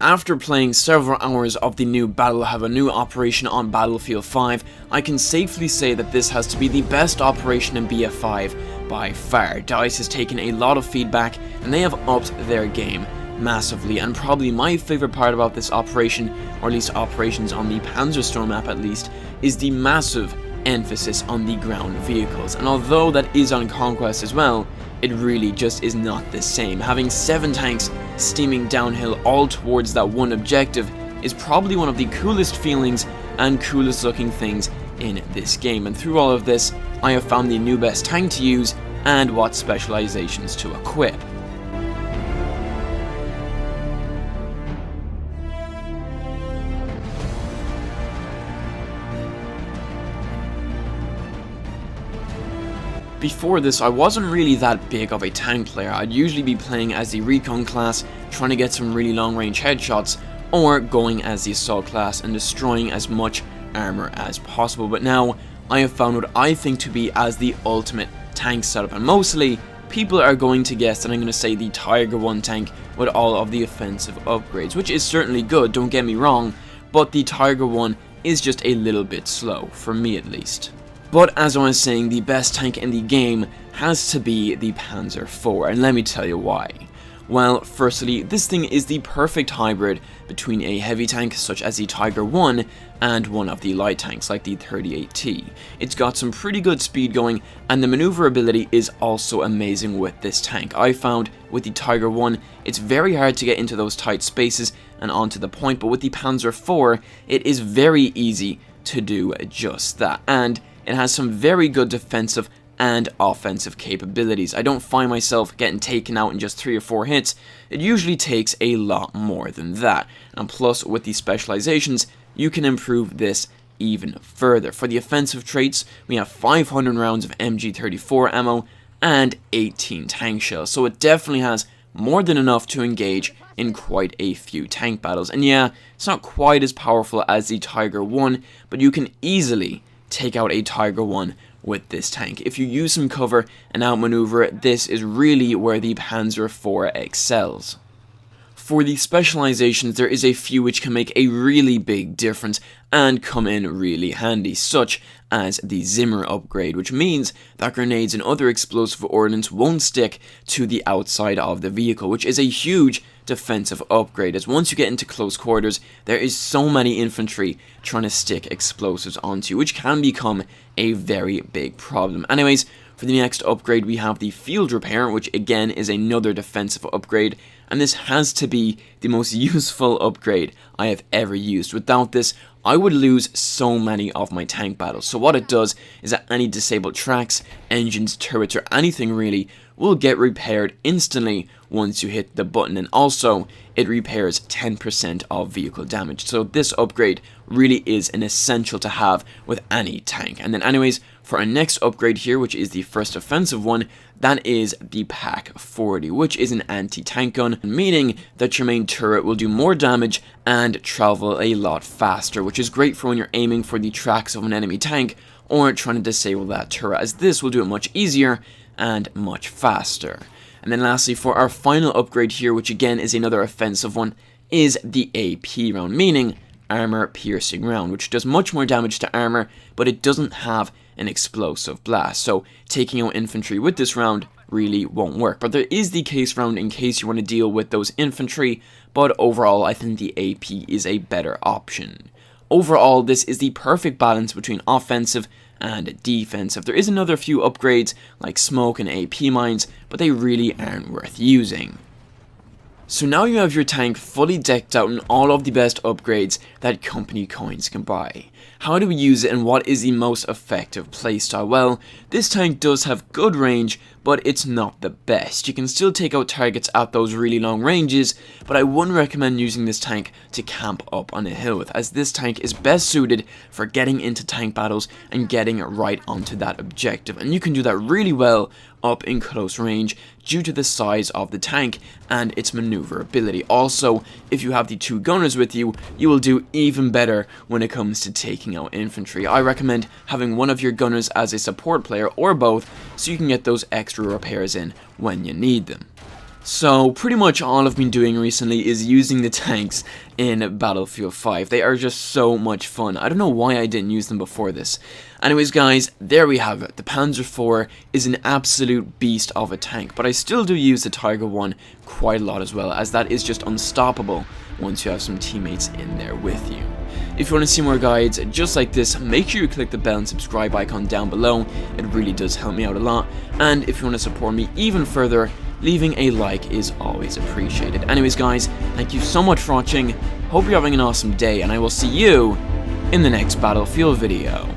After playing several hours of the new Have a New operation on Battlefield 5, I can safely say that this has to be the best operation in BF5 by far. DICE has taken a lot of feedback and they have upped their game massively, and probably my favourite part about this operation, or at least operations on the Panzerstorm map at least, is the massive emphasis on the ground vehicles. And although that is on Conquest as well, it really just is not the same. Having 7 tanks steaming downhill all towards that one objective is probably one of the coolest feelings and coolest looking things in this game. And through all of this, I have found the new best tank to use and what specializations to equip. Before this, I wasn't really that big of a tank player. I'd usually be playing as the recon class, trying to get some really long range headshots, or going as the assault class and destroying as much armor as possible. But now, I have found what I think to be as the ultimate tank setup, and mostly, people are going to guess that I'm going to say the Tiger 1 tank with all of the offensive upgrades, which is certainly good, don't get me wrong, but the Tiger 1 is just a little bit slow, for me at least. But as I was saying, the best tank in the game has to be the Panzer IV, and let me tell you why. Well, firstly, this thing is the perfect hybrid between a heavy tank such as the Tiger 1 and one of the light tanks like the 38T. It's got some pretty good speed going, and the maneuverability is also amazing with this tank. I found with the Tiger 1, it's very hard to get into those tight spaces and onto the point, but with the Panzer IV, it is very easy to do just that. And it has some very good defensive and offensive capabilities. I don't find myself getting taken out in just 3 or 4 hits. It usually takes a lot more than that. And plus, with the specializations, you can improve this even further. For the offensive traits, we have 500 rounds of MG34 ammo and 18 tank shells. So it definitely has more than enough to engage in quite a few tank battles. And yeah, it's not quite as powerful as the Tiger 1, but you can easily take out a Tiger 1 with this tank. If you use some cover and outmaneuver it, this is really where the Panzer IV excels. For the specializations, there is a few which can make a really big difference and come in really handy, such as the Zimmer upgrade, which means that grenades and other explosive ordnance won't stick to the outside of the vehicle, which is a huge defensive upgrade, as once you get into close quarters, there is so many infantry trying to stick explosives onto you, which can become a very big problem. Anyways, for the next upgrade, we have the Field Repair, which again is another defensive upgrade, and this has to be the most useful upgrade I have ever used. Without this, I would lose so many of my tank battles. So what it does is that any disabled tracks, engines, turrets, or anything really will get repaired instantly once you hit the button, and also it repairs 10% of vehicle damage. So this upgrade really is an essential to have with any tank. And then anyways, for our next upgrade here, which is the first offensive one, that is the Pak 40, which is an anti-tank gun, meaning that your main turret will do more damage and travel a lot faster, which is great for when you're aiming for the tracks of an enemy tank or trying to disable that turret, as this will do it much easier and much faster. And then lastly, for our final upgrade here, which again is another offensive one, is the AP round, meaning armor piercing round, which does much more damage to armor, but it doesn't have an explosive blast. So taking out infantry with this round really won't work. But there is the case round in case you want to deal with those infantry, but overall I think the AP is a better option. Overall, this is the perfect balance between offensive and defensive. There is another few upgrades like smoke and AP mines, but they really aren't worth using. So now you have your tank fully decked out in all of the best upgrades that company coins can buy. How do we use it and what is the most effective playstyle? Well, this tank does have good range, but it's not the best. You can still take out targets at those really long ranges, but I wouldn't recommend using this tank to camp up on a hill with, as this tank is best suited for getting into tank battles and getting right onto that objective. And you can do that really well up in close range due to the size of the tank and its maneuverability. Also, if you have the 2 gunners with you, you will do even better when it comes to taking out infantry. I recommend having one of your gunners as a support player or both, so you can get those extra repairs in when you need them. So pretty much all I've been doing recently is using the tanks in Battlefield 5. They are just so much fun. I don't know why I didn't use them before this. Anyways guys, there we have it. The Panzer IV is an absolute beast of a tank, but I still do use the Tiger 1 quite a lot as well, as that is just unstoppable once you have some teammates in there with you. If you want to see more guides just like this, make sure you click the bell and subscribe icon down below. It really does help me out a lot. And if you want to support me even further, leaving a like is always appreciated. Anyways guys, thank you so much for watching, hope you're having an awesome day, and I will see you in the next Battlefield video.